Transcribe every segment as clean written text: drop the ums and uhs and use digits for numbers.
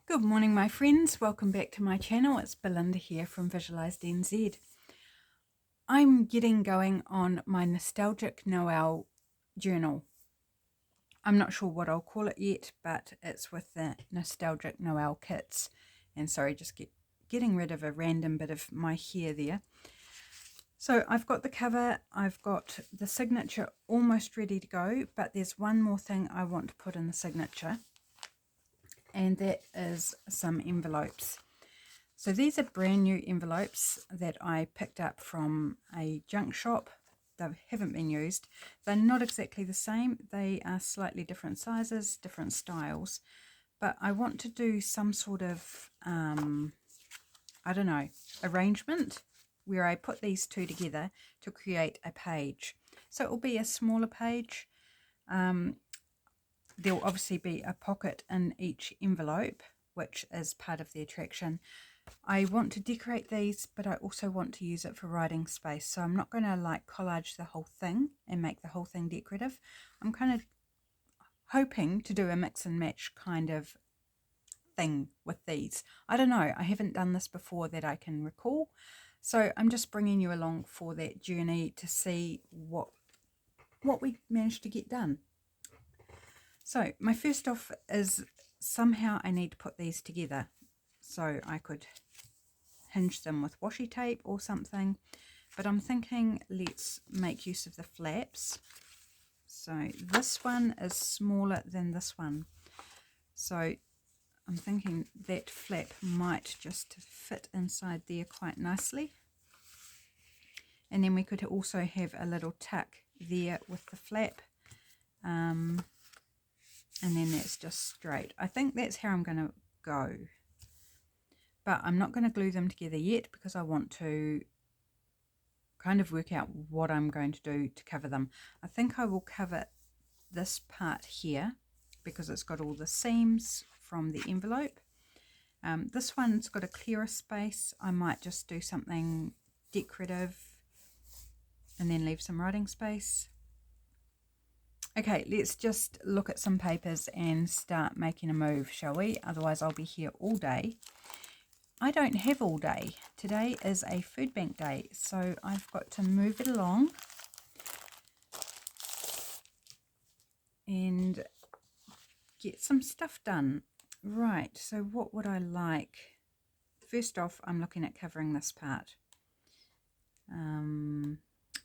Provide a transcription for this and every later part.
Good morning, my friends. Welcome back to my channel. It's Belinda here from Visualized NZ. I'm getting going on my Nostalgic Noel journal. I'm not sure what I'll call it yet, but it's with the Nostalgic Noel kits. And sorry, just getting rid of a random bit of my hair there. So I've got the cover, I've got the signature almost ready to go, but there's one more thing I want to put in the signature. And that is some envelopes. So these are brand new envelopes that I picked up from a junk shop. They haven't been used. They're not exactly the same. They are slightly different sizes, different styles. But I want to do some sort of, I don't know, arrangement where I put these two together to create a page. So it will be a smaller page. There'll obviously be a pocket in each envelope, which is part of the attraction. I want to decorate these, but I also want to use it for writing space. So I'm not going to like collage the whole thing and make the whole thing decorative. I'm kind of hoping to do a mix and match kind of thing with these. I don't know. I haven't done this before that I can recall. So I'm just bringing you along for that journey to see what we managed to get done. So my first off is somehow I need to put these together. So I could hinge them with washi tape or something. But I'm thinking let's make use of the flaps. So this one is smaller than this one. So I'm thinking that flap might just fit inside there quite nicely. And then we could also have a little tuck there with the flap. And then that's just straight. I think that's how I'm going to go. But I'm not going to glue them together yet because I want to kind of work out what I'm going to do to cover them. I think I will cover this part here because it's got all the seams from the envelope. This one's got a clearer space. I might just do something decorative and then leave some writing space. Okay, let's just look at some papers and start making a move, shall we? Otherwise I'll be here all day. I don't have all day. Today is a food bank day, so I've got to move it along and get some stuff done. Right, so what would I like? First off, I'm looking at covering this part.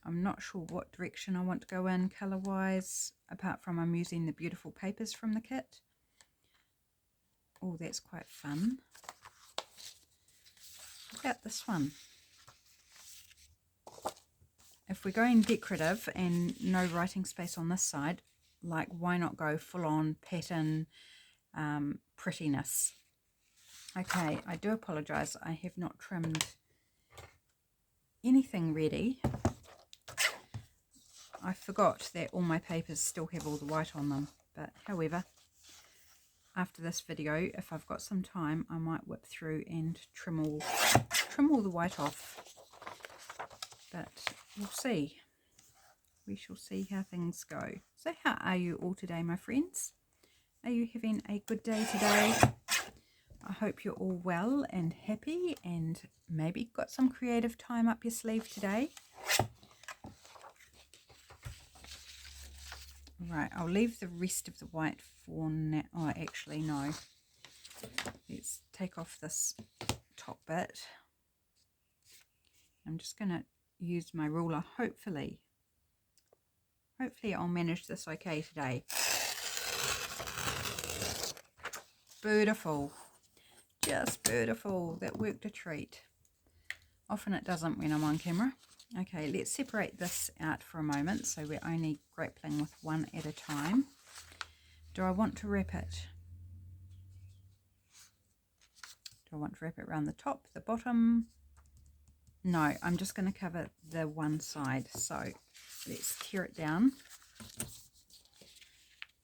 I'm not sure what direction I want to go in colour-wise, apart from I'm using the beautiful papers from the kit. Oh, that's quite fun. What about this one? If we're going decorative and no writing space on this side, like why not go full-on pattern prettiness? Okay, I do apologise. I have not trimmed anything ready. I forgot that all my papers still have all the white on them, but however, after this video, if I've got some time, I might whip through and trim all the white off. But we'll see. We shall see how things go. So how are you all today, my friends? Are you having a good day today? I hope you're all well and happy and maybe got some creative time up your sleeve today. Right, I'll leave the rest of the white for now. Oh, actually, no. Let's take off this top bit. I'm just going to use my ruler. Hopefully I'll manage this okay today. Beautiful. Just beautiful. That worked a treat. Often it doesn't when I'm on camera. Okay, let's separate this out for a moment so we're only grappling with one at a time. Do I want to wrap it? Do I want to wrap it around the top, the bottom? No, I'm just going to cover the one side. So let's tear it down.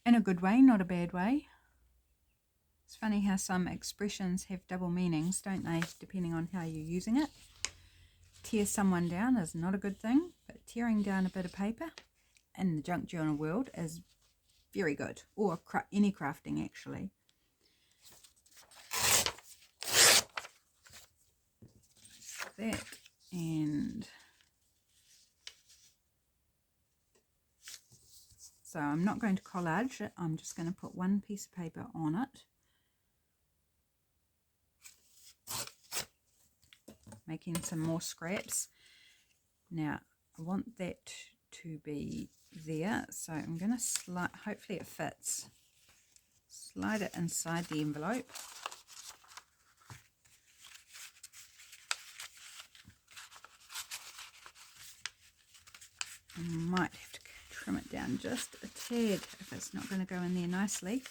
In a good way, not a bad way. It's funny how some expressions have double meanings, don't they, depending on how you're using it. Tear someone down is not a good thing, but tearing down a bit of paper in the junk journal world is very good, or any crafting actually. that, and so I'm not going to collage it, I'm just going to put one piece of paper on it, making some more scraps. Now I want that to be there, so I'm going to slide, hopefully it fits, slide it inside the envelope. I might have to trim it down just a tad if it's not going to go in there nicely,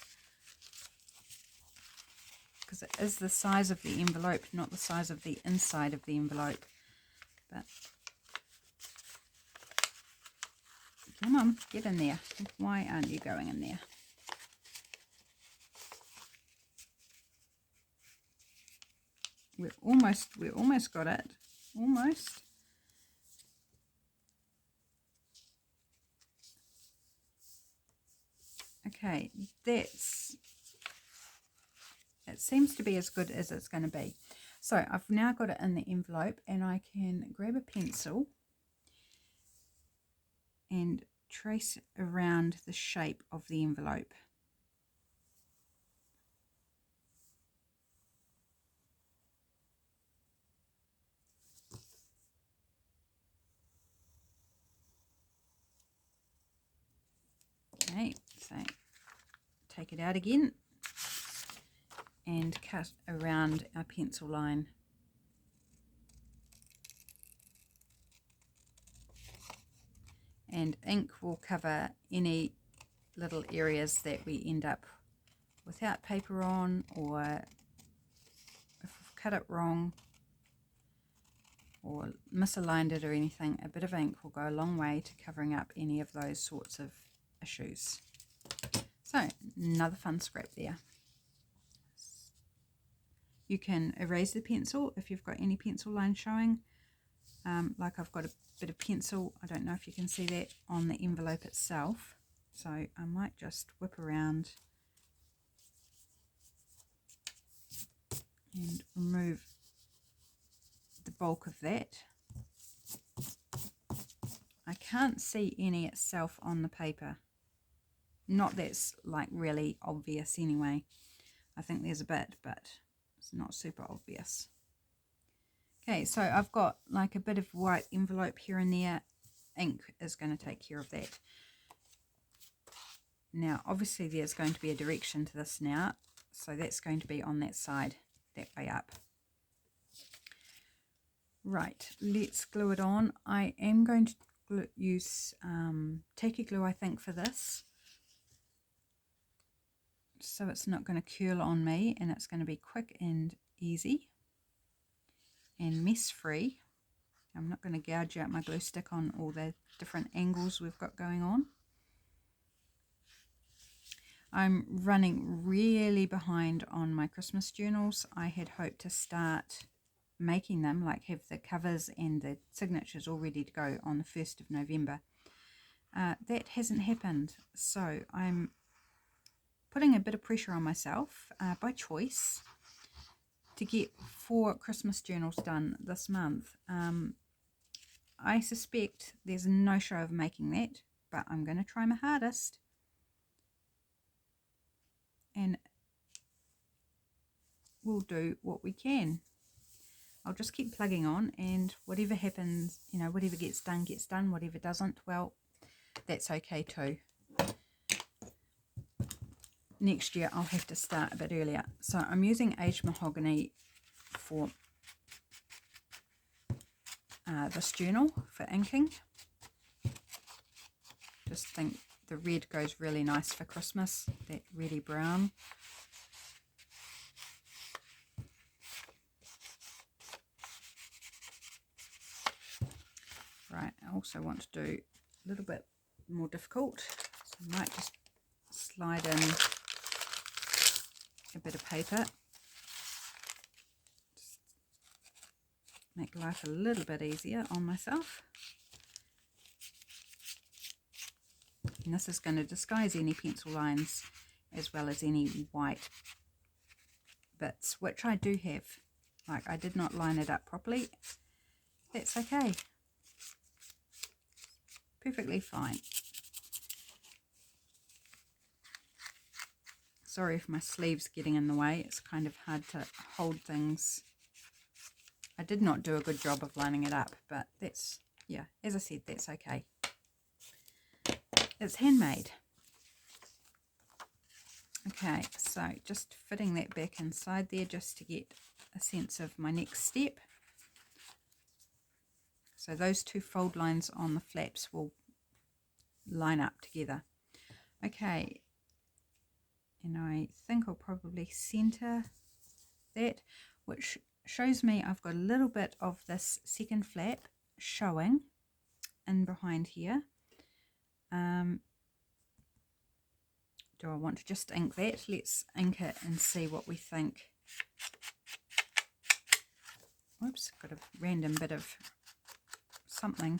because it is the size of the envelope, not the size of the inside of the envelope. But come on, get in there. Why aren't you going in there? We almost got it. Almost. Okay, it seems to be as good as it's going to be. So I've now got it in the envelope, and I can grab a pencil and trace around the shape of the envelope. Okay, so take it out again and cut around our pencil line. And ink will cover any little areas that we end up without paper on, or if we've cut it wrong or misaligned it or anything. A bit of ink will go a long way to covering up any of those sorts of issues. So another fun scrap there. You can erase the pencil if you've got any pencil line showing. Like I've got a bit of pencil, I don't know if you can see that, on the envelope itself. So I might just whip around and remove the bulk of that. I can't see any itself on the paper. Not that's like really obvious anyway. I think there's a bit, but it's not super obvious. Okay, so I've got like a bit of white envelope here and there. Ink is going to take care of that. Now, obviously there's going to be a direction to this now, so that's going to be on that side, that way up. Right, let's glue it on. I am going to use tacky glue, I think, for this, so it's not going to curl on me, and it's going to be quick and easy and mess free. I'm not going to gouge out my glue stick on all the different angles we've got going on. I'm running really behind on my Christmas journals. I had hoped to start making them, like have the covers and the signatures all ready to go on the 1st of November. That hasn't happened, so I'm putting a bit of pressure on myself by choice to get 4 Christmas journals done this month. I suspect there's no show of making that, but I'm going to try my hardest. And we'll do what we can. I'll just keep plugging on, and whatever happens, you know, whatever gets done, whatever doesn't, well, that's okay too. Next year I'll have to start a bit earlier. So I'm using aged mahogany for this journal for inking. Just think the red goes really nice for Christmas, that reddy brown. Right, I also want to do a little bit more difficult, so I might just slide in a bit of paper. Just make life a little bit easier on myself. And this is going to disguise any pencil lines as well as any white bits, which I do have. Like, I did not line it up properly, that's okay. Perfectly fine. Sorry if my sleeve's getting in the way. It's kind of hard to hold things. I did not do a good job of lining it up, but that's, yeah, as I said, that's okay. It's handmade. Okay, so just fitting that back inside there just to get a sense of my next step. So those two fold lines on the flaps will line up together. Okay, and I think I'll probably center that, which shows me I've got a little bit of this second flap showing in behind here. Do I want to just ink that? Let's ink it and see what we think. Whoops, got a random bit of something.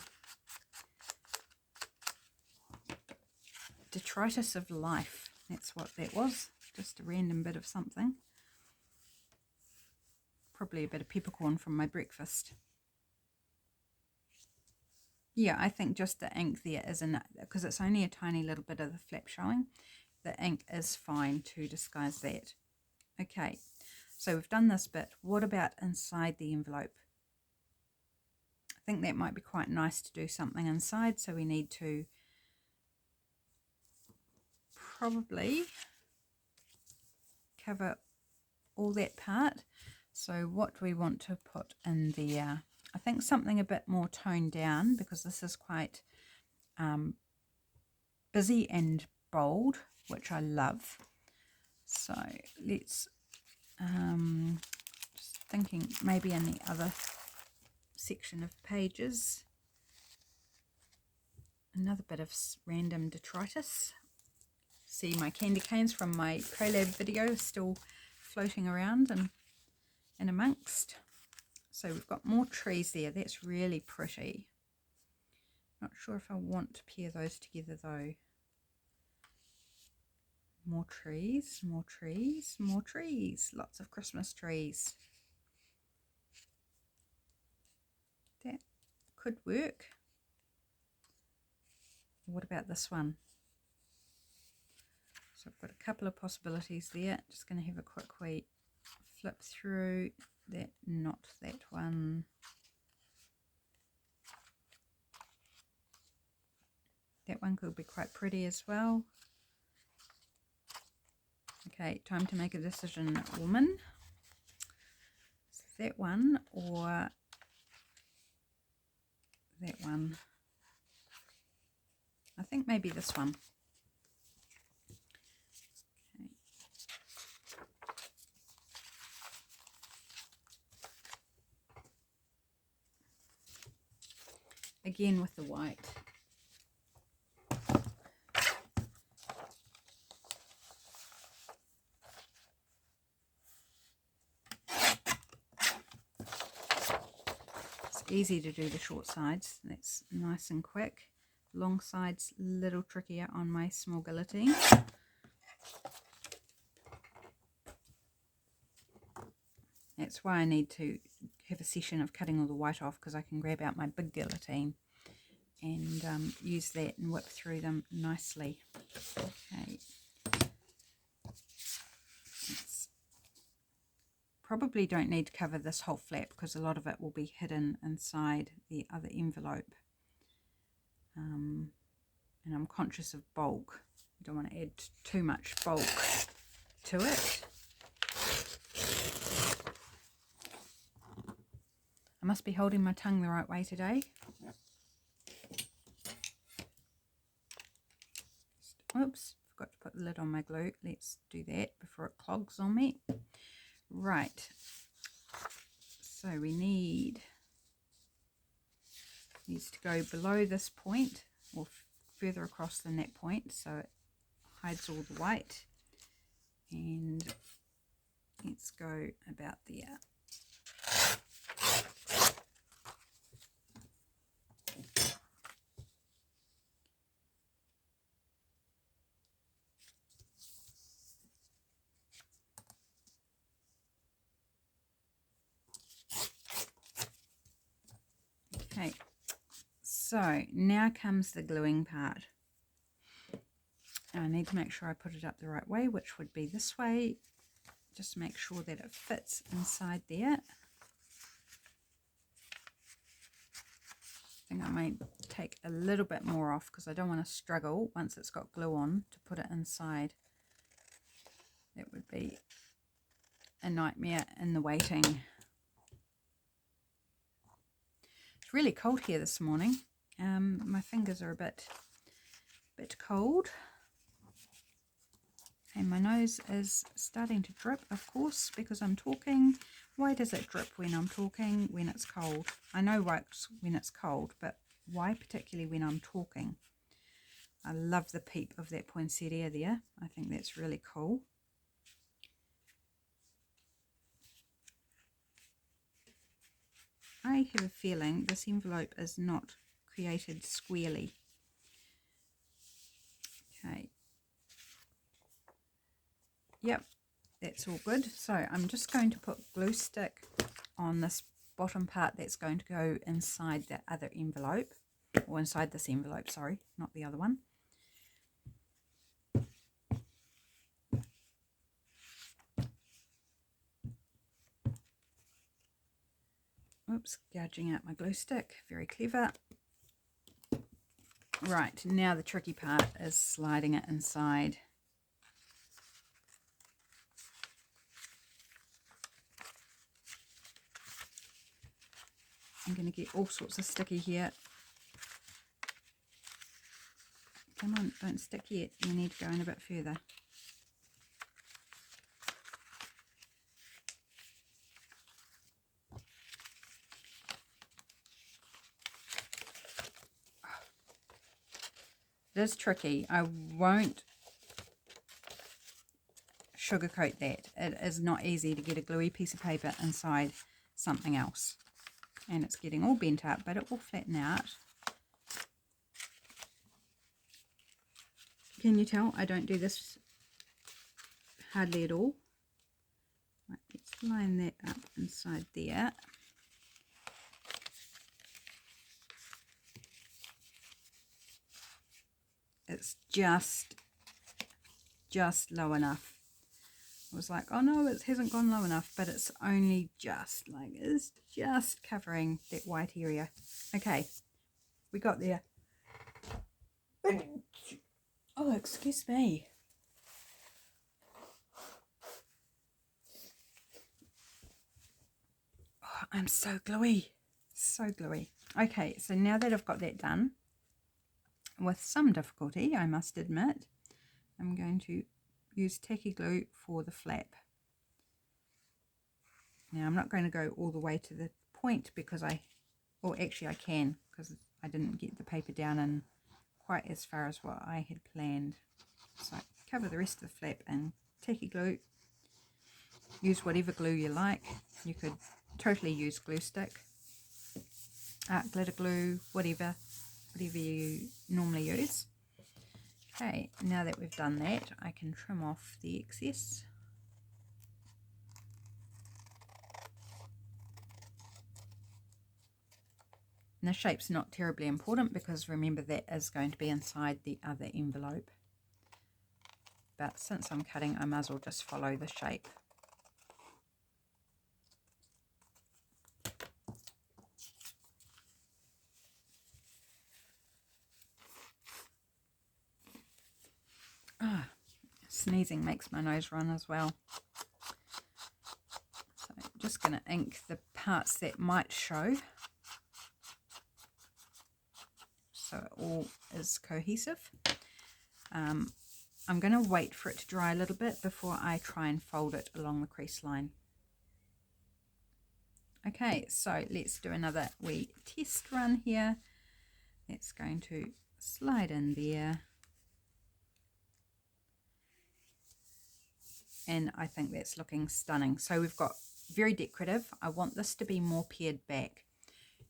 Detritus of life, that's what that was. Just a random bit of something. Probably a bit of peppercorn from my breakfast. Yeah, I think just the ink there is enough, because it's only a tiny little bit of the flap showing. The ink is fine to disguise that. Okay, so we've done this bit. What about inside the envelope? I think that might be quite nice to do something inside, so we need to probably cover all that part. So what do we want to put in there? I think something a bit more toned down, because this is quite busy and bold, which I love. So let's just thinking maybe in the other section of pages, another bit of random detritus. See my candy canes from my ProLab video still floating around and amongst. So we've got more trees there. That's really pretty. Not sure if I want to pair those together though. More trees, more trees, more trees. Lots of Christmas trees. That could work. What about this one? So I've got a couple of possibilities there. Just going to have a quick wee flip through that, not that one. That one could be quite pretty as well. Okay, time to make a decision, woman. Is that one or that one? I think maybe this one. Okay. Again with the white. Easy to do the short sides, that's nice and quick. Long sides a little trickier on my small guillotine. That's why I need to have a session of cutting all the white off, because I can grab out my big guillotine and use that and whip through them nicely. Okay. Probably don't need to cover this whole flap, because a lot of it will be hidden inside the other envelope. And I'm conscious of bulk. I don't want to add too much bulk to it. I must be holding my tongue the right way today. Oops, forgot to put the lid on my glue. Let's do that before it clogs on me. Right, so we needs to go below this point, or further across than that point, so it hides all the white. And let's go about there. so now comes the gluing part. I need to make sure I put it up the right way, which would be this way. Just make sure that it fits inside there. I think I may take a little bit more off because I don't want to struggle once it's got glue on to put it inside. It would be a nightmare in the waiting. It's really cold here this morning. My fingers are a bit cold. And my nose is starting to drip, of course, because I'm talking. Why does it drip when I'm talking, when it's cold? I know why it's when it's cold, but why particularly when I'm talking? I love the peep of that poinsettia there. I think that's really cool. I have a feeling this envelope is not created squarely. Okay. Yep, that's all good. So I'm just going to put glue stick on this bottom part that's going to go inside that other envelope, or inside this envelope, sorry, not the other one. Oops, gouging out my glue stick, very clever. Right, now the tricky part is sliding it inside. I'm going to get all sorts of sticky here. Come on, don't stick yet. You need to go in a bit further. It is tricky. I won't sugarcoat that. It is not easy to get a gluey piece of paper inside something else. And it's getting all bent up, but it will flatten out. Can you tell I don't do this hardly at all? Right, let's line that up inside there. It's just low enough. I was like, oh no, it hasn't gone low enough, but it's only just, like, it's just covering that white area. Okay, we got there. Oh, excuse me. Oh, I'm so gluey. So gluey. Okay, so now that I've got that done, with some difficulty, I must admit, I'm going to use tacky glue for the flap. Now I'm not going to go all the way to the point because or actually I can, because I didn't get the paper down in quite as far as what I had planned. So cover the rest of the flap in tacky glue. Use whatever glue you like. You could totally use glue stick, glitter glue, whatever you normally use. Okay, now that we've done that, I can trim off the excess. And the shape's not terribly important because remember that is going to be inside the other envelope. But since I'm cutting, I might as well just follow the shape. Sneezing makes my nose run as well. So I'm just going to ink the parts that might show, so it all is cohesive. I'm going to wait for it to dry a little bit before I try and fold it along the crease line. Okay, so let's do another wee test run here. It's going to slide in there. And I think that's looking stunning. So we've got very decorative. I want this to be more pared back.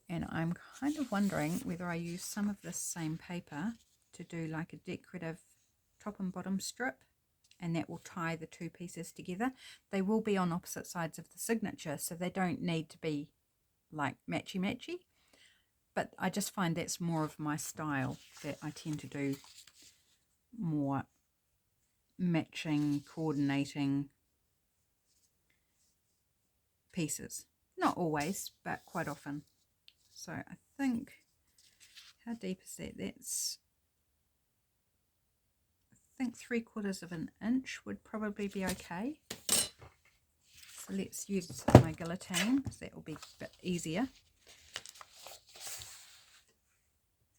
And I'm kind of wondering whether I use some of this same paper to do like a decorative top and bottom strip. And that will tie the two pieces together. They will be on opposite sides of the signature, so they don't need to be like matchy-matchy. but I just find that's more of my style, that I tend to do more matching, coordinating pieces. Not always, but quite often. So I think, how deep is that? That's, I think 3/4 of an inch would probably be okay. So let's use my guillotine because that will be a bit easier.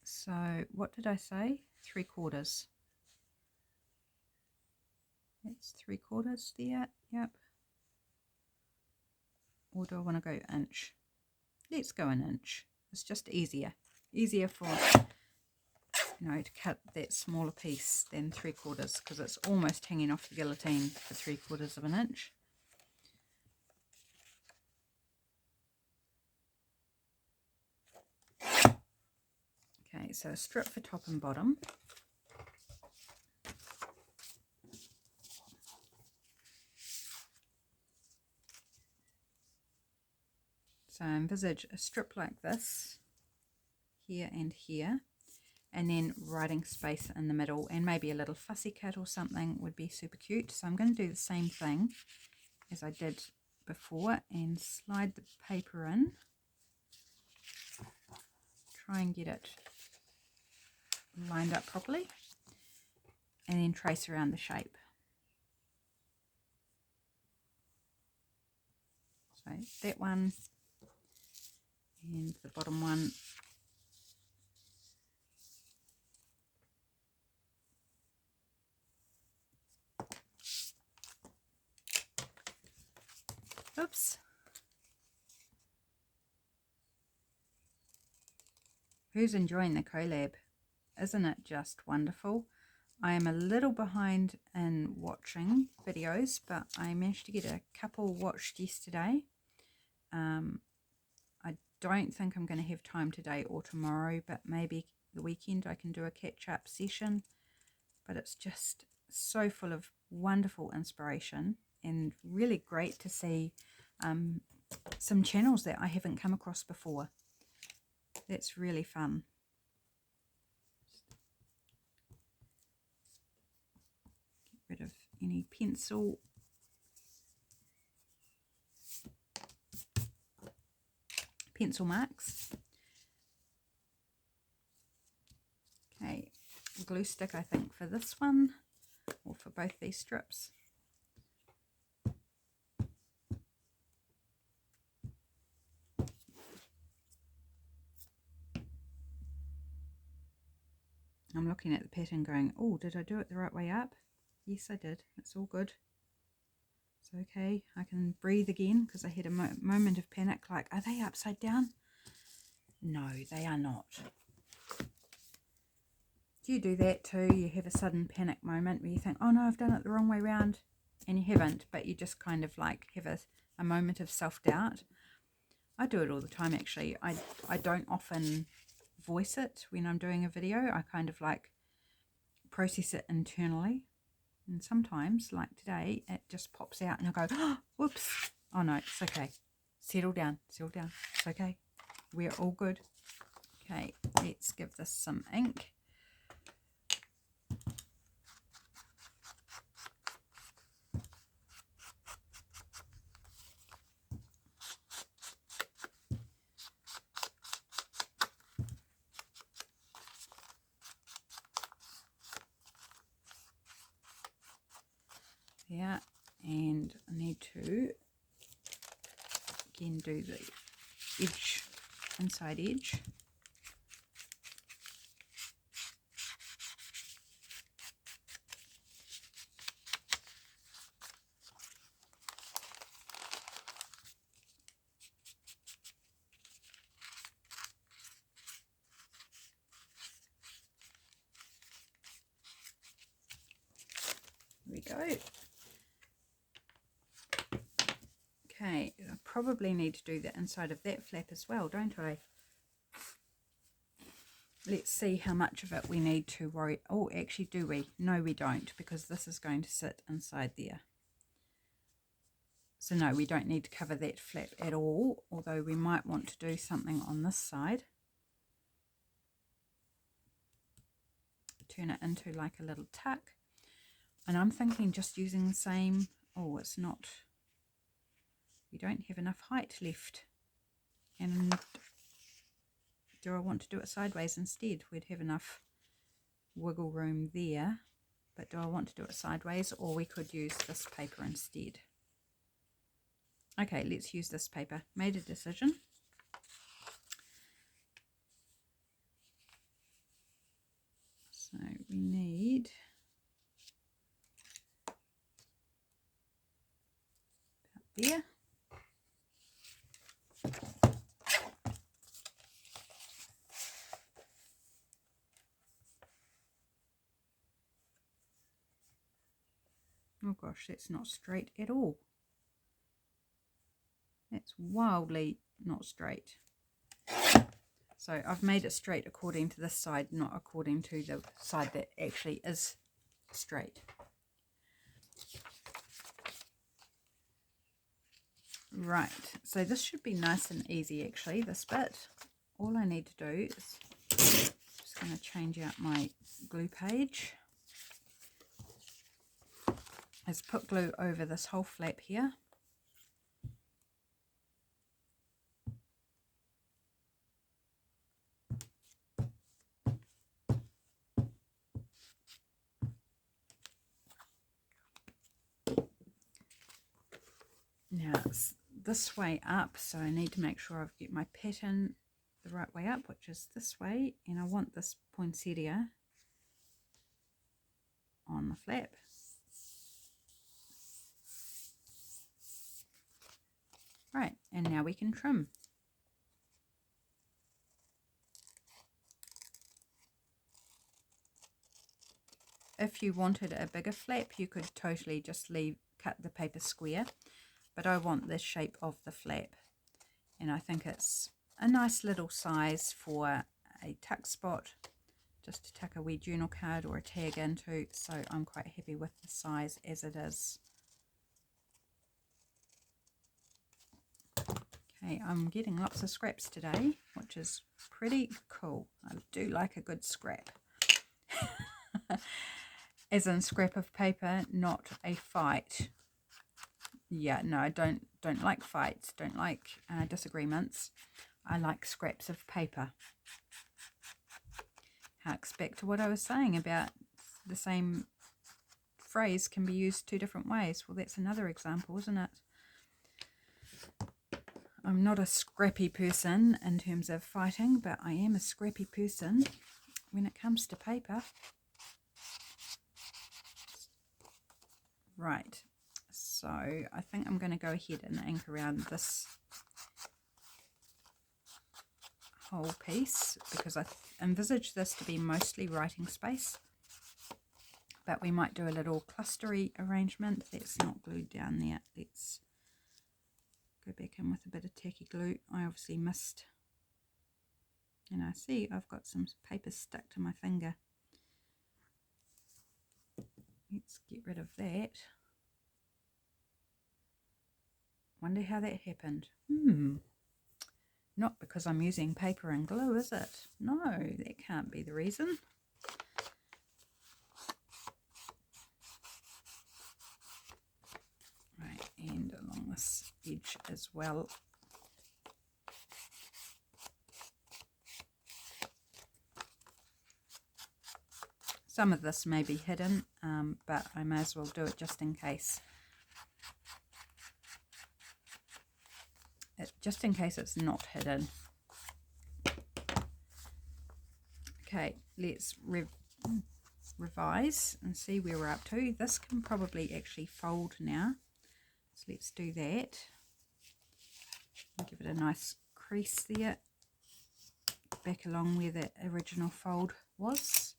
So what did I say? 3/4. That's 3/4 there. Yep. Or do I want to go inch? Let's go an inch. It's just easier. Easier for, you know, to cut that smaller piece than 3/4 because it's almost hanging off the guillotine for 3/4 of an inch. Okay, so a strip for top and bottom. So envisage a strip like this, here and here, and then writing space in the middle, and maybe a little fussy cut or something would be super cute. So I'm going to do the same thing as I did before and slide the paper in. Try and get it lined up properly, and then trace around the shape. So that one and the bottom one. Oops. Who's enjoying the collab? Isn't it just wonderful? I am a little behind in watching videos, but I managed to get a couple watched yesterday. I don't think I'm going to have time today or tomorrow, but maybe the weekend I can do a catch-up session. But it's just so full of wonderful inspiration and really great to see some channels that I haven't come across before. That's really fun. Get rid of any pencil. Pencil marks. Okay, glue stick I think for this one, or for both these strips. I'm looking at the pattern going, oh, did I do it the right way up? Yes, I did. It's all good. It's okay. I can breathe again because I had a moment of panic, like, are they upside down? No, they are not. Do you do that too? You have a sudden panic moment where you think, oh no, I've done it the wrong way round, and you haven't, but you just kind of like have a moment of self-doubt. I do it all the time actually. I don't often voice it when I'm doing a video. I kind of like process it internally, and sometimes like today it just pops out and I go, oh, whoops, oh no, it's okay, settle down, it's okay, we're all good. Okay, let's give this some ink. Yeah, and I need to again do the edge, inside edge. There we go. Okay, I probably need to do the inside of that flap as well, don't I? Let's see how much of it we need to worry. Oh, actually, do we? No, we don't, because this is going to sit inside there. So no, we don't need to cover that flap at all, although we might want to do something on this side. turn it into like a little tuck. And I'm thinking just using the same, oh, it's not, we don't have enough height left. And do I want to do it sideways instead? We'd have enough wiggle room there. But do I want to do it sideways, or we could use this paper instead? Okay, let's use this paper. Made a decision. So we need about there. Oh gosh, that's not straight at all. That's wildly not straight. So I've made it straight according to this side, not according to the side that actually is straight. Right, so this should be nice and easy actually, this bit. All I need to do is just going to change out my glue page. Is put glue over this whole flap here. Now it's this way up, so I need to make sure I've got my pattern the right way up, which is this way, and I want this poinsettia on the flap. Right, and now we can trim. If you wanted a bigger flap, you could totally just cut the paper square, but I want the shape of the flap, and I think it's a nice little size for a tuck spot, just to tuck a wee journal card or a tag into, so I'm quite happy with the size as it is. Okay, I'm getting lots of scraps today, which is pretty cool. I do like a good scrap. As in scrap of paper, not a fight. Yeah, no, I don't like fights, don't like disagreements. I like scraps of paper. Harks back to what I was saying about the same phrase can be used two different ways. Well, that's another example, isn't it? I'm not a scrappy person in terms of fighting, but I am a scrappy person when it comes to paper. Right, so I think I'm going to go ahead and ink around this whole piece, because I envisage this to be mostly writing space, but we might do a little clustery arrangement. That's not glued down there. Let's go back in with a bit of tacky glue. I obviously missed, and I see I've got some paper stuck to my finger. Let's get rid of that. Wonder how that happened. Not because I'm using paper and glue, is it? No, that can't be the reason. Right, and along this edge as well. Some of this may be hidden, but I may as well do it just in case. Just in case it's not hidden. Okay, let's revise and see where we're up to. This can probably actually fold now, so let's do that. Give it a nice crease there, back along where the original fold was.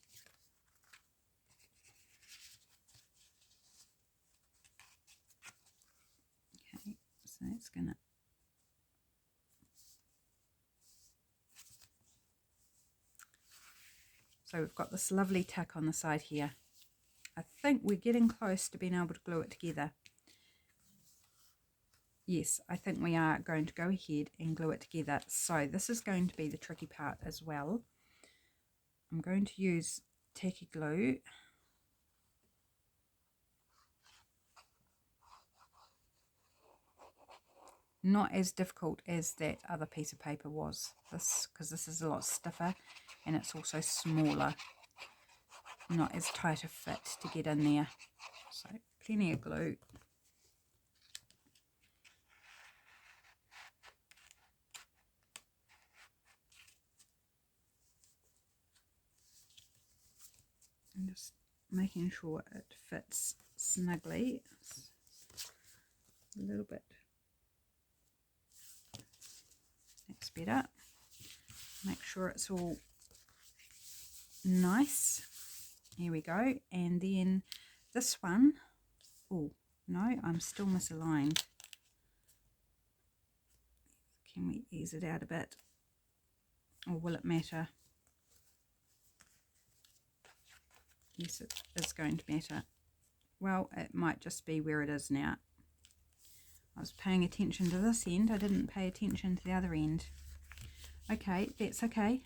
Okay, so that's gonna So we've got this lovely tuck on the side here. I think we're getting close to being able to glue it together. Yes, I think we are going to go ahead and glue it together. So this is going to be the tricky part as well. I'm going to use tacky glue. Not as difficult as that other piece of paper was, this, because this is a lot stiffer and it's also smaller. Not as tight a fit to get in there. So plenty of glue. I'm just making sure it fits snugly. A little bit. That's better. Make sure it's all nice. Here we go. And then this one, oh no, I'm still misaligned. Can we ease it out a bit? Or will it matter? Yes, it is going to matter. Well, it might just be where it is now. I was paying attention to this end. I didn't pay attention to the other end. Okay, that's okay.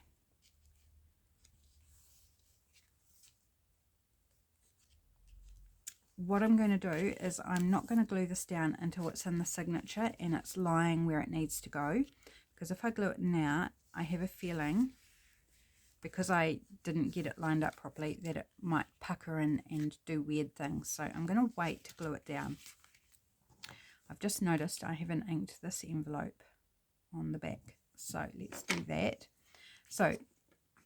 What I'm going to do is I'm not going to glue this down until it's in the signature and it's lying where it needs to go. Because if I glue it now, I have a feeling, because I didn't get it lined up properly, that it might pucker in and do weird things. So I'm going to wait to glue it down. I've just noticed I haven't inked this envelope on the back. So let's do that. So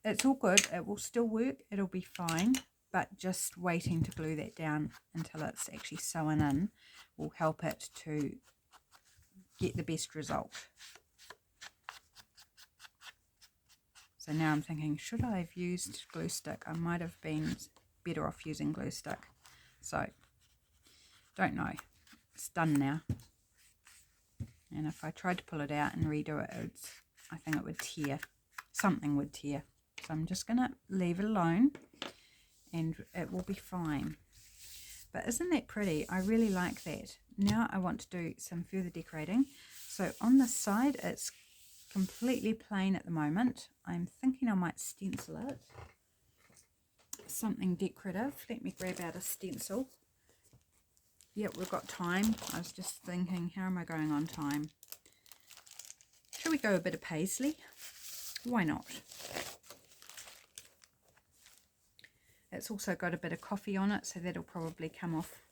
it's all good. It will still work. It'll be fine. But just waiting to glue that down until it's actually sewn in will help it to get the best result. So now I'm thinking, should I have used glue stick? I might have been better off using glue stick. So, don't know. It's done now. And if I tried to pull it out and redo it, I think it would tear. Something would tear. So I'm just going to leave it alone and it will be fine. But isn't that pretty? I really like that. Now I want to do some further decorating. So on this side, it's completely plain at the moment. I'm thinking I might stencil it. Something decorative. Let me grab out a stencil. Yep, we've got time. I was just thinking, how am I going on time? Shall we go a bit of paisley? Why not? It's also got a bit of coffee on it, so that'll probably come off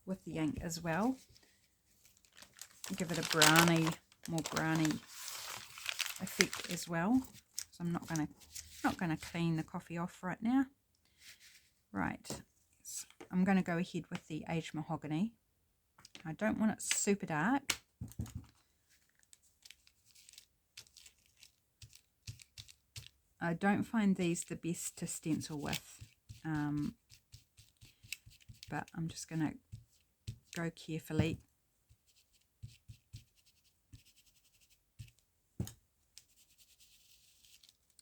with the ink as well. Give it a brownie, more brownie effect as well. So I'm not gonna clean the coffee off right now. Right, so I'm going to go ahead with the aged mahogany. I don't want it super dark. I don't find these the best to stencil with, but I'm just going to go carefully.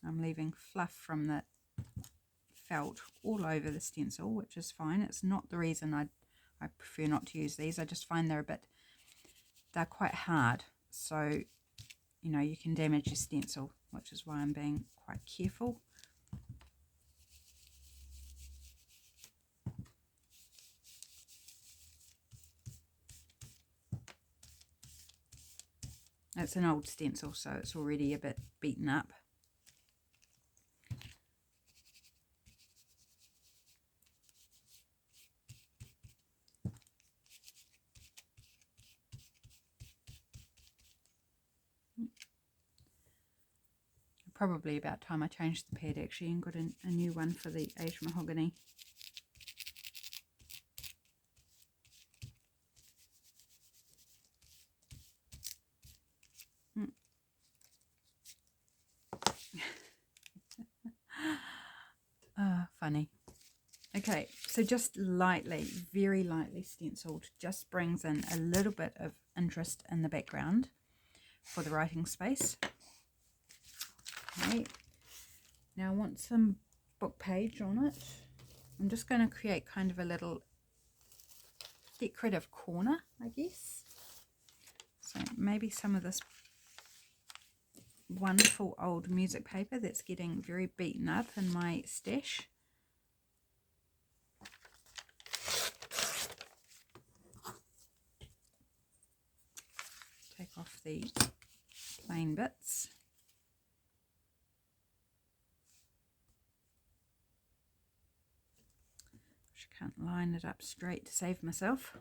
I'm leaving fluff from the felt all over the stencil, which is fine. It's not the reason I prefer not to use these. I just find they're quite hard, so you know you can damage your stencil, which is why I'm being quite careful. It's an old stencil, so it's already a bit beaten up. Probably about time I changed the pad actually and got a new one for the aged mahogany. Funny. Okay, so just lightly, very lightly stenciled, just brings in a little bit of interest in the background for the writing space. Okay, now I want some book page on it. I'm just going to create kind of a little decorative corner, I guess. So maybe some of this wonderful old music paper that's getting very beaten up in my stash. Take off the plain bits. I can't line it up straight to save myself.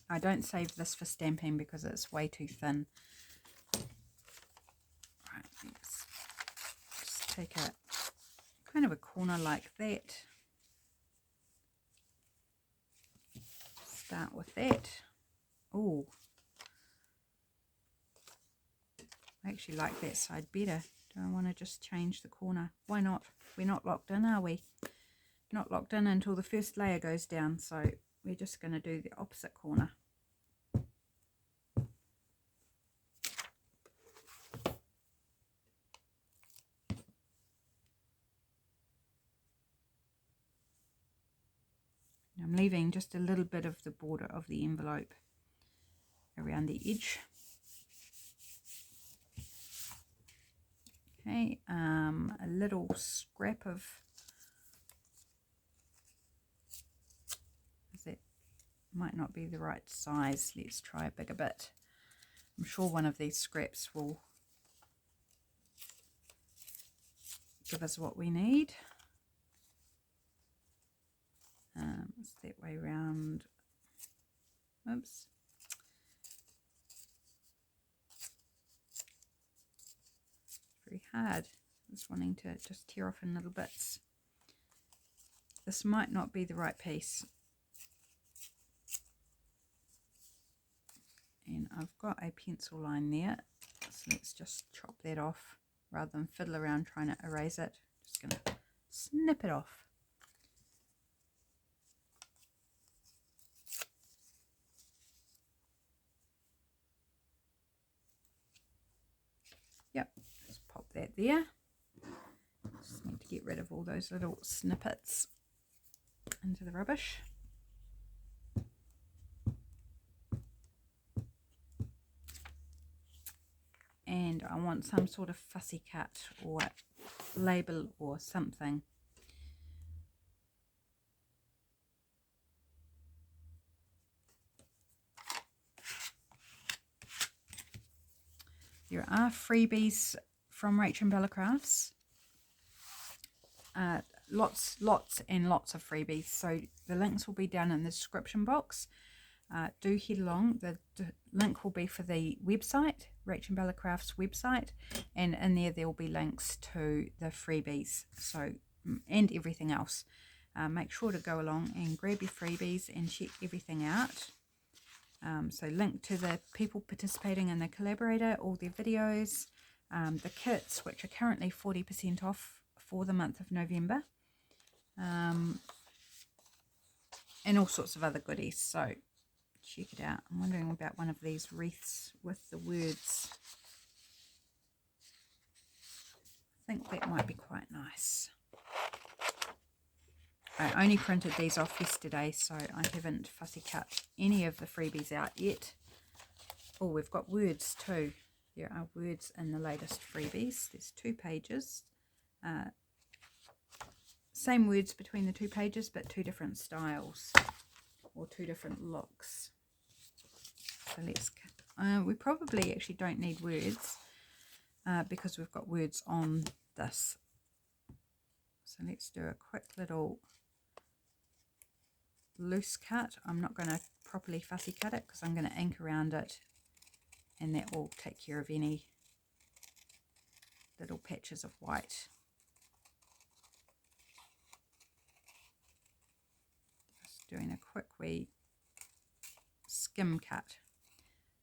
I don't save this for stamping because it's way too thin. Right, let's just take a kind of a corner like that. Start with that. Oh, I actually like that side better. Do I want to just change the corner? Why not? We're not locked in, are we? Not locked in until the first layer goes down, so we're just going to do the opposite corner. I'm leaving just a little bit of the border of the envelope around the edge. Okay, a little scrap of, that might not be the right size. Let's try a bigger bit. I'm sure one of these scraps will give us what we need. It's that way round. Oops. Very hard. Just wanting to just tear off in little bits. This might not be the right piece. And I've got a pencil line there. So let's just chop that off rather than fiddle around trying to erase it. Just going to snip it off. Yep, just pop that there. Just need to get rid of all those little snippets into the rubbish. And I want some sort of fussy cut or label or something. There are freebies from RachandBella Crafts. Lots and lots of freebies. So the links will be down in the description box. Do head along. The link will be for the website, RachandBella Crafts website, and in there will be links to the freebies. So and everything else. Make sure to go along and grab your freebies and check everything out. So link to the people participating in the collaborator, all their videos, the kits, which are currently 40% off for the month of November, and all sorts of other goodies. So check it out. I'm wondering about one of these wreaths with the words. I think that might be quite nice. I only printed these off yesterday, so I haven't fussy cut any of the freebies out yet. Oh, we've got words too. There are words in the latest freebies. There's 2 pages. Same words between the 2 pages, but 2 different styles or 2 different looks. So let's. We probably actually don't need words because we've got words on this. So let's do a quick little loose cut. I'm not going to properly fussy cut it because I'm going to ink around it, and that will take care of any little patches of white. Just doing a quick wee skim cut.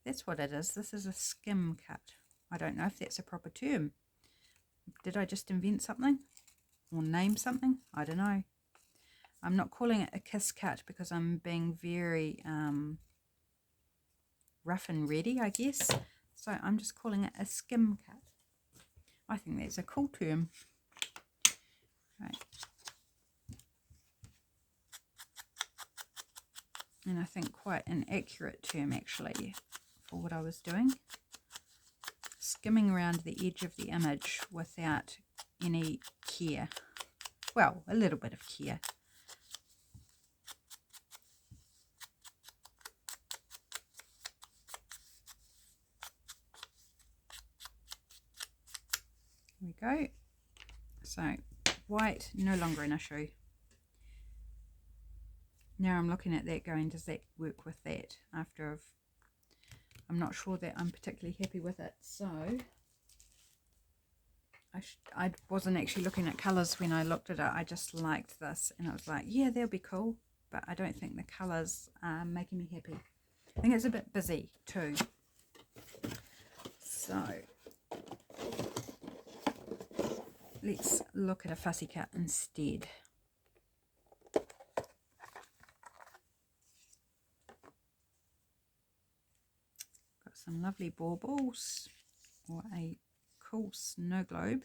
That's what it is. This is a skim cut. I don't know if that's a proper term. Did I just invent something or name something? I don't know. I'm not calling it a kiss cut because I'm being very rough and ready, I guess. So I'm just calling it a skim cut. I think that's a cool term. Right. and I think quite an accurate term actually for what I was doing. Skimming around the edge of the image without any care. Well, a little bit of care. There we go. So white, no longer an issue. Now I'm looking at that going, does that work with that? After I'm not sure that I'm particularly happy with it. So I wasn't actually looking at colours when I looked at it. I just liked this and I was like, yeah, that'll be cool. But I don't think the colours are making me happy. I think it's a bit busy too. So let's look at a fussy cut instead. Got some lovely baubles or a cool snow globe.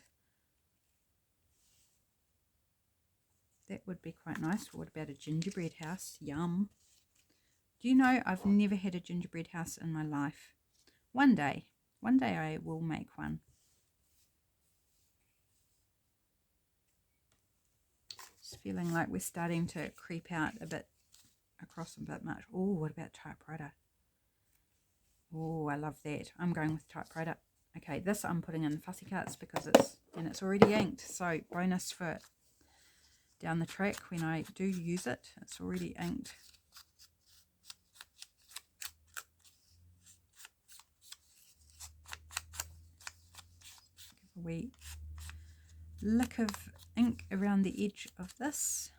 That would be quite nice. What about a gingerbread house? Yum. Do you know I've never had a gingerbread house in my life? One day I will make one. Just feeling like we're starting to creep out a bit across a bit much. Oh, what about typewriter? Oh, I love that. I'm going with typewriter. Okay, this I'm putting in fussy cuts because it's already inked. So bonus for down the track when I do use it. It's already inked. Give a wee lick of ink around the edge of this.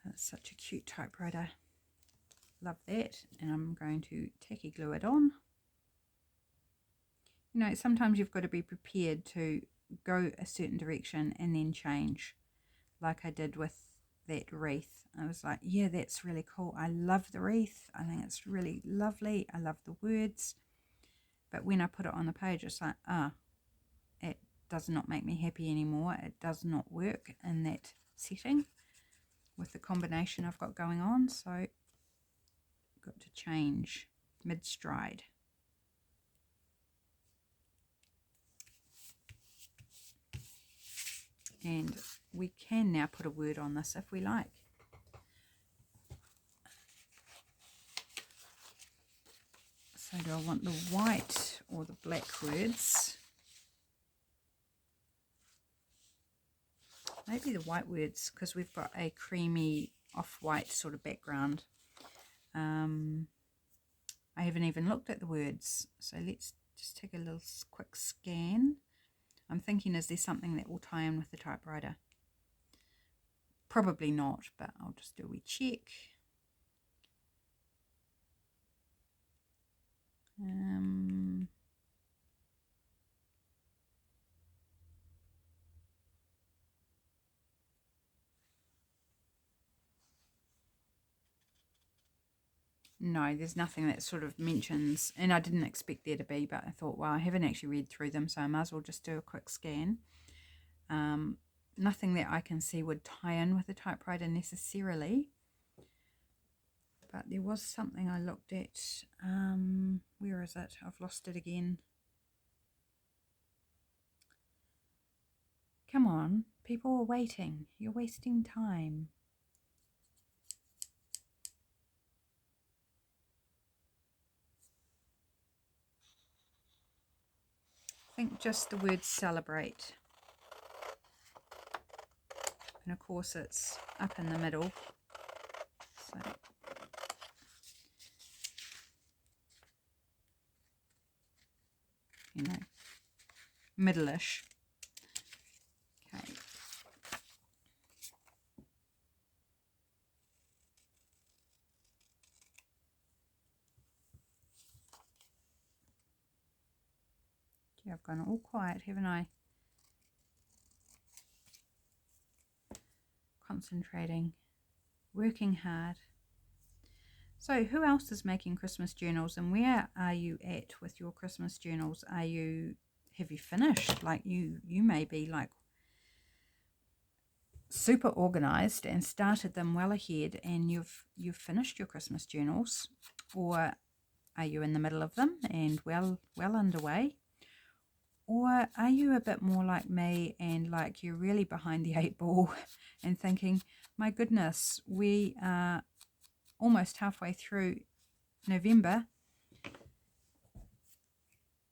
That's such a cute typewriter. Love that. And I'm going to tacky glue it on. You know, sometimes you've got to be prepared to go a certain direction and then change, like I did with that wreath. I was like, yeah, that's really cool. I love the wreath. I think it's really lovely. I love the words. But when I put it on the page, it's like, it does not make me happy anymore. It does not work in that setting with the combination I've got going on. So I've got to change mid-stride. And we can now put a word on this if we like. So do I want the white or the black words? Maybe the white words, because we've got a creamy off-white sort of background. I haven't even looked at the words, so let's just take a little quick scan. I'm thinking, is there something that will tie in with the typewriter? Probably not, but I'll just do a wee check. No, there's nothing that sort of mentions, and I didn't expect there to be, but I thought, well, I haven't actually read through them, so I might as well just do a quick scan. Nothing that I can see would tie in with the typewriter necessarily, but there was something I looked at. Where is it? I've lost it again. Come on, people are waiting. You're wasting time. I think just the word celebrate. And of course it's up in the middle. So you know, middle-ish. Okay. Gee, I've gone all quiet, haven't I? Concentrating, working hard. So who else is making Christmas journals, and where are you at with your Christmas journals? Have you finished? Like you may be like super organized and started them well ahead, and you've finished your Christmas journals, or are you in the middle of them and well underway? Or are you a bit more like me and like you're really behind the 8 ball and thinking, my goodness, we are almost halfway through November.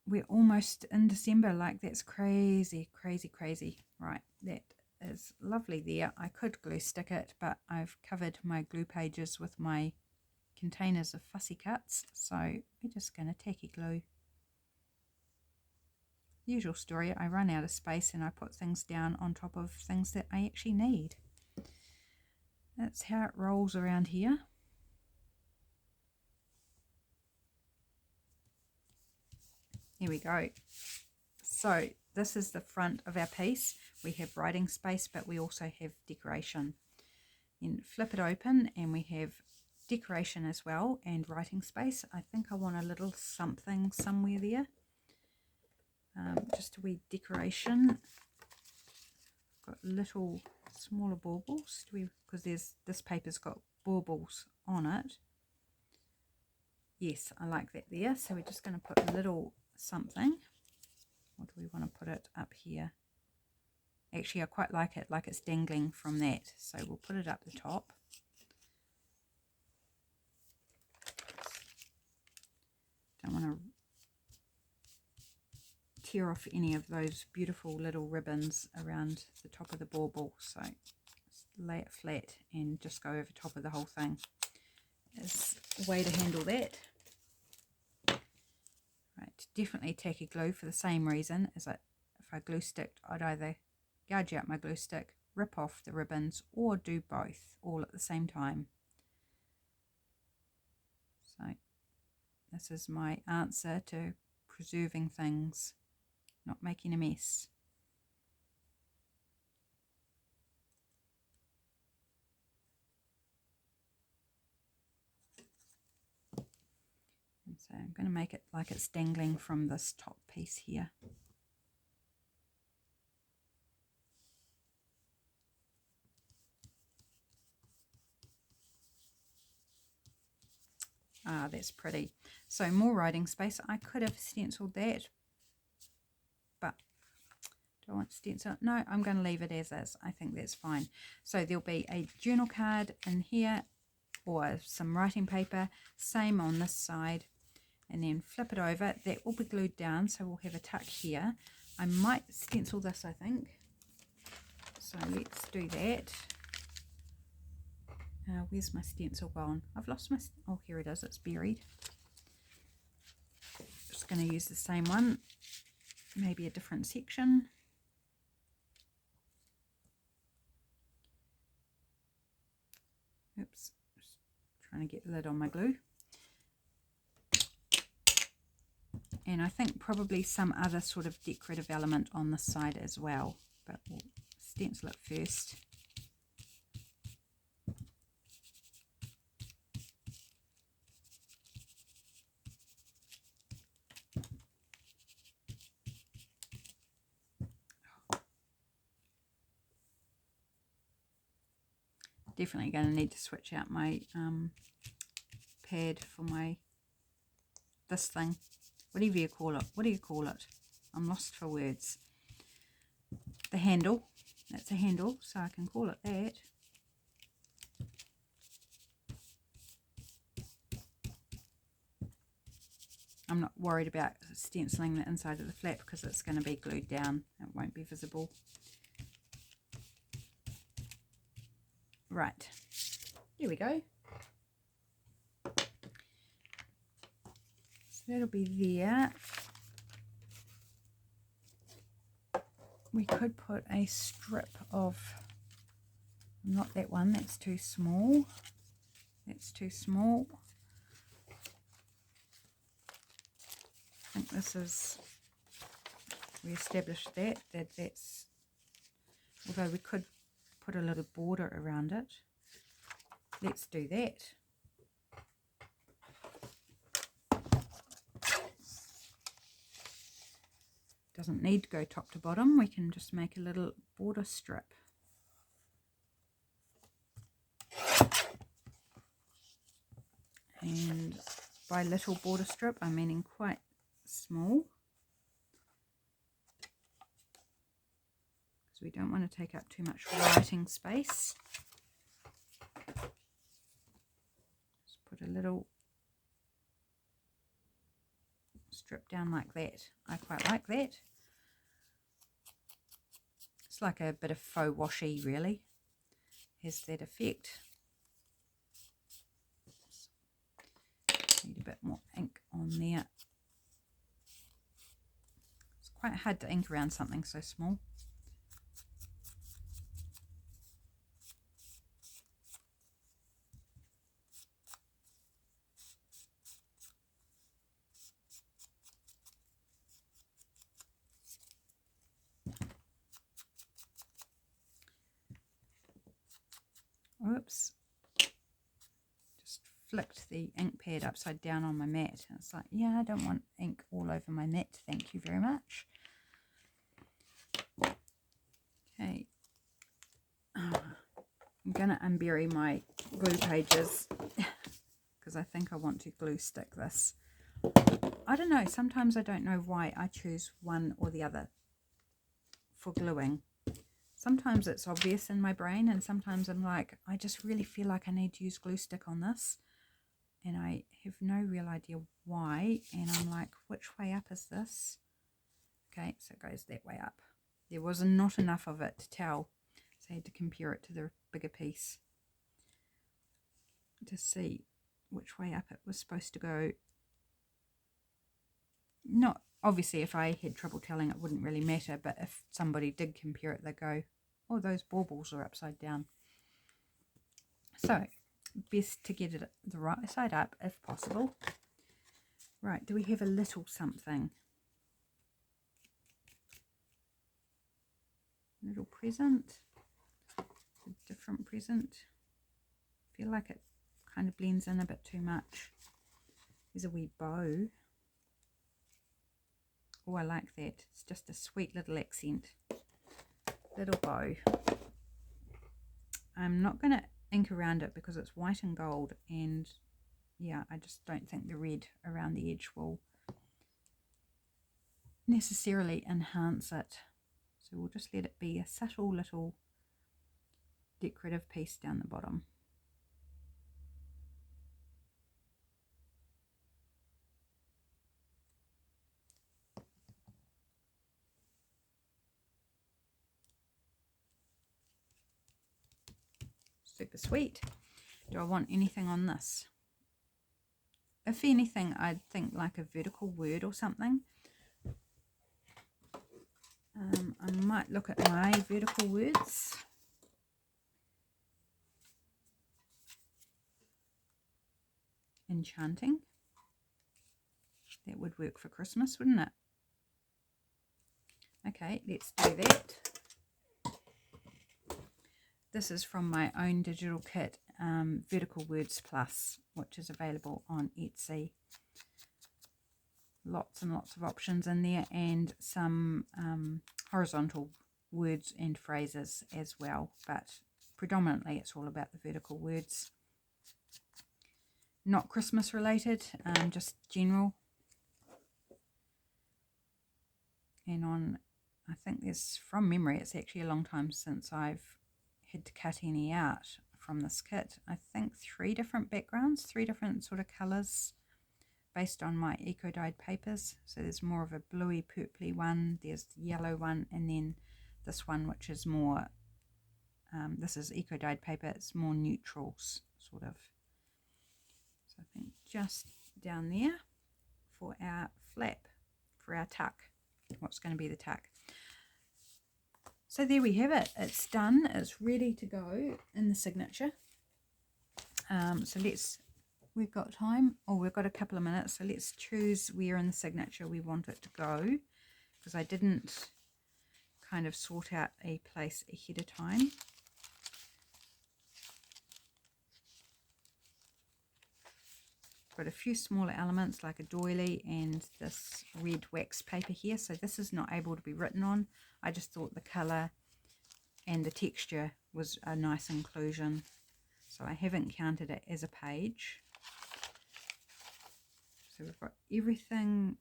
We're almost in December. Like, that's crazy, crazy, crazy. Right, that is lovely there. I could glue stick it, but I've covered my glue pages with my containers of fussy cuts, so we're just going to tacky glue. Usual story, I run out of space and I put things down on top of things that I actually need. That's how it rolls around here. Here we go. So this is the front of our piece. We have writing space, but we also have decoration. Then flip it open and we have decoration as well and writing space. I think I want a little something somewhere there. Just a wee decoration. Got little smaller baubles. Because this paper's got baubles on it. Yes, I like that there. So we're just going to put a little something. What do we want to put it up here? Actually, I quite like it like it's dangling from that. So we'll put it up the top. Don't want to tear off any of those beautiful little ribbons around the top of the bauble, so just lay it flat and just go over top of the whole thing is a way to handle that. Right, definitely tacky glue for the same reason as if I glue sticked, I'd either gouge out my glue stick, rip off the ribbons, or do both all at the same time. So this is my answer to preserving things, not making a mess. And so I'm going to make it like it's dangling from this top piece here. Ah, that's pretty. So more writing space. I could have stenciled that, but do I want to stencil? No, I'm going to leave it as is. I think that's fine. So there'll be a journal card in here or some writing paper. Same on this side. And then flip it over. That will be glued down, so we'll have a tuck here. I might stencil this, I think. So let's do that. Where's my stencil gone? I've lost my... Oh, here it is. It's buried. Just going to use the same one. Maybe a different section. Oops. Just trying to get the lid on my glue. And I think probably some other sort of decorative element on this side as well. But we'll stencil it first. Definitely going to need to switch out my pad for this thing. Whatever you call it. What do you call it? I'm lost for words. The handle. That's a handle, so I can call it that. I'm not worried about stenciling the inside of the flap because it's going to be glued down. It won't be visible. Right. Here we go. So that'll be there. We could put a strip of, not that one, that's too small. That's too small. I think this is, we established that's, although we could put a little border around it. Let's do that. Doesn't need to go top to bottom. We can just make a little border strip. And by little border strip, I'm meaning quite small, because we don't want to take up too much writing space. Just put a little strip down like that. I quite like that. It's like a bit of faux washi, really. Has that effect. Need a bit more ink on there. It's quite hard to ink around something so small. Oops. Just flicked the ink pad upside down on my mat. And it's like, yeah, I don't want ink all over my mat. Thank you very much. Okay. I'm going to unbury my glue pages because I think I want to glue stick this. I don't know. Sometimes I don't know why I choose one or the other for gluing. Sometimes it's obvious in my brain, and sometimes I'm like, I just really feel like I need to use glue stick on this, and I have no real idea why, and I'm like, which way up is this? Okay, so it goes that way up. There was not enough of it to tell, so I had to compare it to the bigger piece to see which way up it was supposed to go. Not obviously, if I had trouble telling, it wouldn't really matter, but if somebody did compare it, they'd go, oh, those baubles are upside down. So, best to get it the right side up if possible. Right, do we have a little something? Little present. A different present. I feel like it kind of blends in a bit too much. There's a wee bow. Oh, I like that. It's just a sweet little accent. Little bow. I'm not going to ink around it because it's white and gold, and yeah, I just don't think the red around the edge will necessarily enhance it. So we'll just let it be a subtle little decorative piece down the bottom. Super sweet. Do I want anything on this? If anything, I'd think like a vertical word or something. I might look at my vertical words. Enchanting. That would work for Christmas, wouldn't it? Okay, let's do that. This is from my own digital kit, Vertical Words Plus, which is available on Etsy. Lots and lots of options in there, and some horizontal words and phrases as well, but predominantly it's all about the vertical words. Not Christmas related, just general. And on, I think there's, from memory, it's actually a long time since I've had to cut any out from this kit. I think 3 different backgrounds, 3 different sort of colours based on my eco-dyed papers. So there's more of a bluey purpley one, there's the yellow one, and then this one, which is more, this is eco-dyed paper, it's more neutrals sort of. So I think just down there for our flap, for our tuck, what's going to be the tuck. So there we have it. It's done. It's ready to go in the signature. So we've got time. Oh, we've got a couple of minutes. So let's choose where in the signature we want it to go, because I didn't kind of sort out a place ahead of time. Got a few smaller elements like a doily and this red wax paper here. So this is not able to be written on. I just thought the colour and the texture was a nice inclusion. So I haven't counted it as a page. So we've got everything,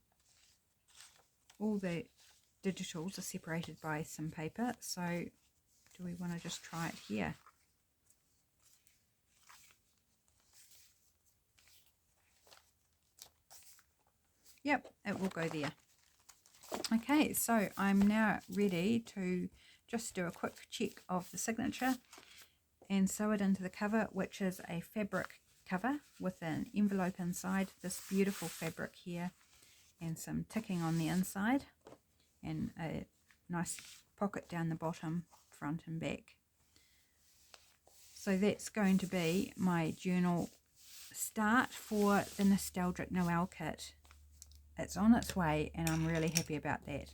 all the digitals are separated by some paper. So do we want to just try it here? Yep, it will go there. Okay, so I'm now ready to just do a quick check of the signature and sew it into the cover, which is a fabric cover with an envelope inside, this beautiful fabric here, and some ticking on the inside, and a nice pocket down the bottom, front and back. So that's going to be my journal start for the Nostalgic Noel kit. It's on its way and I'm really happy about that.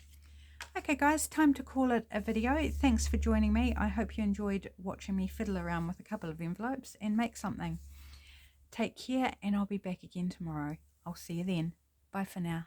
Okay guys, time to call it a video. Thanks for joining me. I hope you enjoyed watching me fiddle around with a couple of envelopes and make something. Take care and I'll be back again tomorrow. I'll see you then. Bye for now.